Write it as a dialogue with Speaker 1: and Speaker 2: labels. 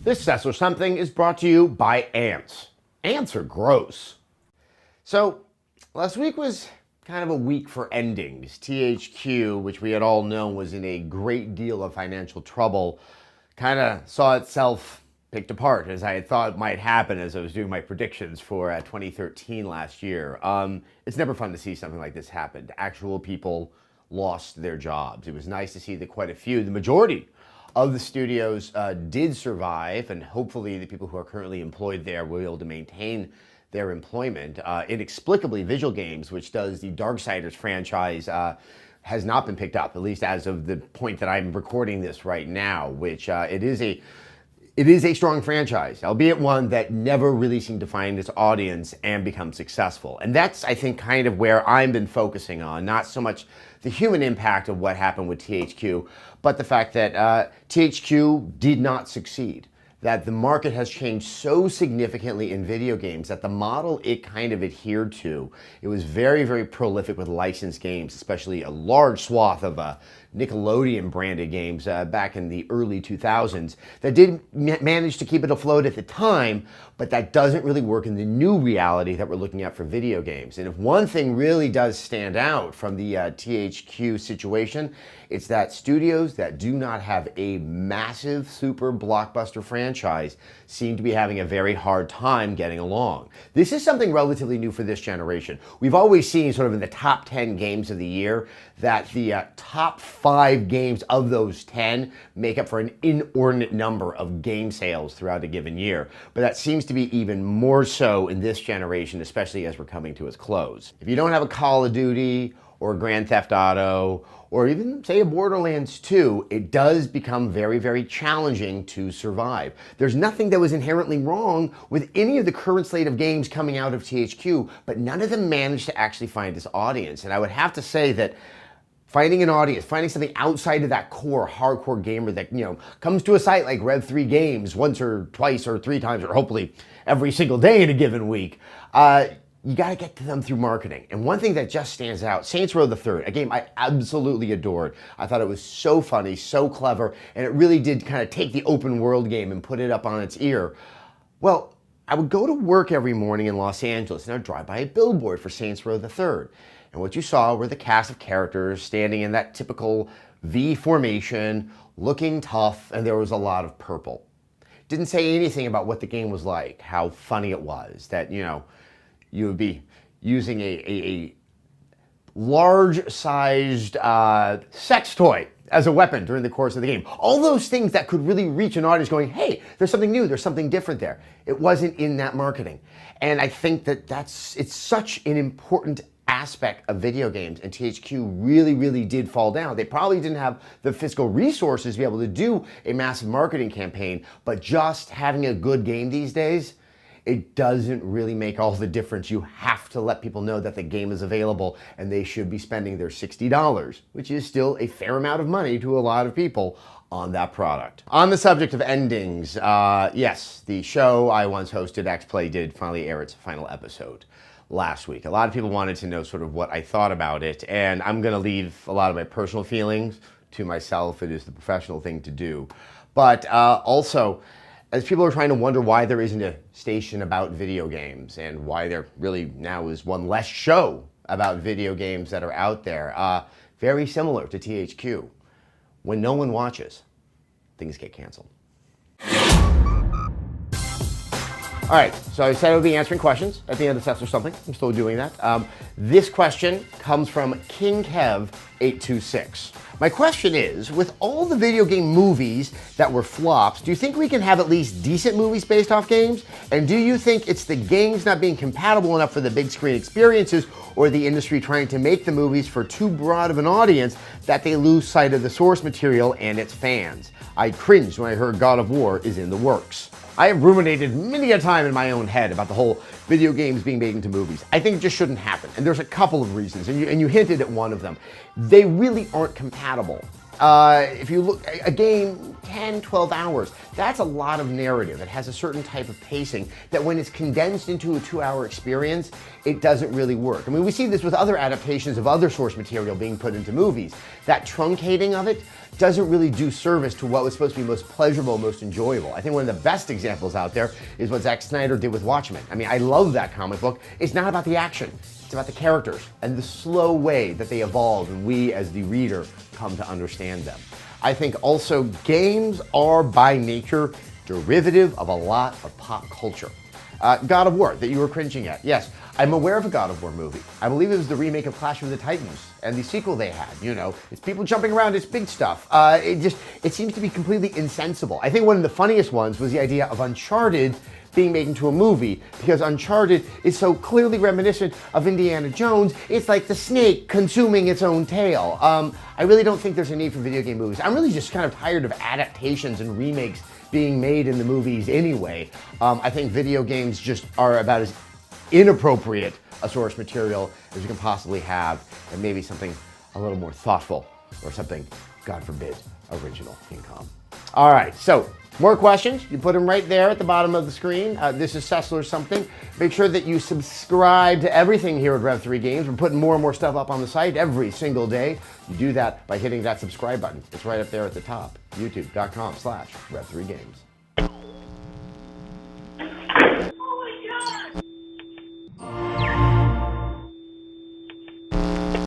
Speaker 1: This Sessler Something is brought to you by ants. Ants are gross. So, last week was kind of a week for endings. THQ, which we had all known was in a great deal of financial trouble, kind of saw itself picked apart, as I had thought might happen as I was doing my predictions for 2013 last year. It's never fun to see something like this happen. Actual people lost their jobs. It was nice to see that quite a few, the majority of the studios did survive, and hopefully the people who are currently employed there will be able to maintain their employment. Inexplicably, Visual Games, which does the Darksiders franchise, has not been picked up, at least as of the point that I'm recording this right now, which it is a strong franchise, albeit one that never really seemed to find its audience and become successful. And that's, I think, kind of where I've been focusing on, not so much the human impact of what happened with THQ, but the fact that THQ did not succeed. That the market has changed so significantly in video games that the model it kind of adhered to, it was very, very prolific with licensed games, especially a large swath of Nickelodeon branded games back in the early 2000s that did manage to keep it afloat at the time, but that doesn't really work in the new reality that we're looking at for video games. And if one thing really does stand out from the THQ situation, it's that studios that do not have a massive super blockbuster franchise seem to be having a very hard time getting along. This is something relatively new for this generation. We've always seen sort of in the top 10 games of the year that the top 5 games of those 10 make up for an inordinate number of game sales throughout a given year. But that seems to be even more so in this generation, especially as we're coming to its close. If you don't have a Call of Duty or a Grand Theft Auto, or even, say, a Borderlands 2, it does become very, very challenging to survive. There's nothing that was inherently wrong with any of the current slate of games coming out of THQ, but none of them managed to actually find its audience. And I would have to say that finding an audience, finding something outside of that core hardcore gamer that, comes to a site like Rev3 Games once or twice or 3 times, or hopefully every single day in a given week, you got to get to them through marketing. And one thing that just stands out, Saints Row the Third, a game I absolutely adored. I thought it was so funny, so clever, and it really did kind of take the open world game and put it up on its ear. Well, I would go to work every morning in Los Angeles and I'd drive by a billboard for Saints Row the Third. And what you saw were the cast of characters standing in that typical V formation, looking tough, and there was a lot of purple. Didn't say anything about what the game was like, how funny it was, that, you would be using a large-sized sex toy as a weapon during the course of the game. All those things that could really reach an audience going, hey, there's something new, there's something different there. It wasn't in that marketing. And I think that it's such an important aspect of video games, and THQ really, really did fall down. They probably didn't have the fiscal resources to be able to do a massive marketing campaign, but just having a good game these days, it doesn't really make all the difference. You have to let people know that the game is available and they should be spending their $60, which is still a fair amount of money to a lot of people, on that product. On the subject of endings, yes, the show I once hosted, X-Play, did finally air its final episode last week. A lot of people wanted to know sort of what I thought about it, and I'm gonna leave a lot of my personal feelings to myself. It is the professional thing to do. But also, as people are trying to wonder why there isn't a station about video games and why there really now is one less show about video games that are out there, very similar to THQ. When no one watches, things get canceled. All right, so I said I would be answering questions at the end of Sessler Something. I'm still doing that. This question comes from King Kev 826. My question is, with all the video game movies that were flops, do you think we can have at least decent movies based off games? And do you think it's the games not being compatible enough for the big screen experiences, or the industry trying to make the movies for too broad of an audience that they lose sight of the source material and its fans? I cringed when I heard God of War is in the works. I have ruminated many a time in my own head about the whole video games being made into movies. I think it just shouldn't happen, and there's a couple of reasons, and you hinted at one of them. They really aren't compatible. If you look, a game, 10, 12 hours, that's a lot of narrative. It has a certain type of pacing that when it's condensed into a 2-hour experience, it doesn't really work. I mean, we see this with other adaptations of other source material being put into movies. That truncating of it doesn't really do service to what was supposed to be most pleasurable, most enjoyable. I think one of the best examples out there is what Zack Snyder did with Watchmen. I mean, I love that comic book. It's not about the action. It's about the characters and the slow way that they evolve and we, as the reader, come to understand them. I think also games are by nature derivative of a lot of pop culture. God of War that you were cringing at. Yes, I'm aware of a God of War movie. I believe it was the remake of Clash of the Titans and the sequel they had. You know, it's people jumping around, it's big stuff. It seems to be completely insensible. I think one of the funniest ones was the idea of Uncharted being made into a movie, because Uncharted is so clearly reminiscent of Indiana Jones. It's like the snake consuming its own tail. I really don't think there's a need for video game movies. I'm really just kind of tired of adaptations and remakes being made in the movies anyway. I think video games just are about as inappropriate a source material as you can possibly have, and maybe something a little more thoughtful, or something, God forbid, original can come. All right, so more questions, you put them right there at the bottom of the screen. This is SESSLERS Something. Make sure that you subscribe to everything here at Rev3 Games. We're putting more and more stuff up on the site every single day. You do that by hitting that subscribe button. It's right up there at the top, youtube.com/Rev3Games.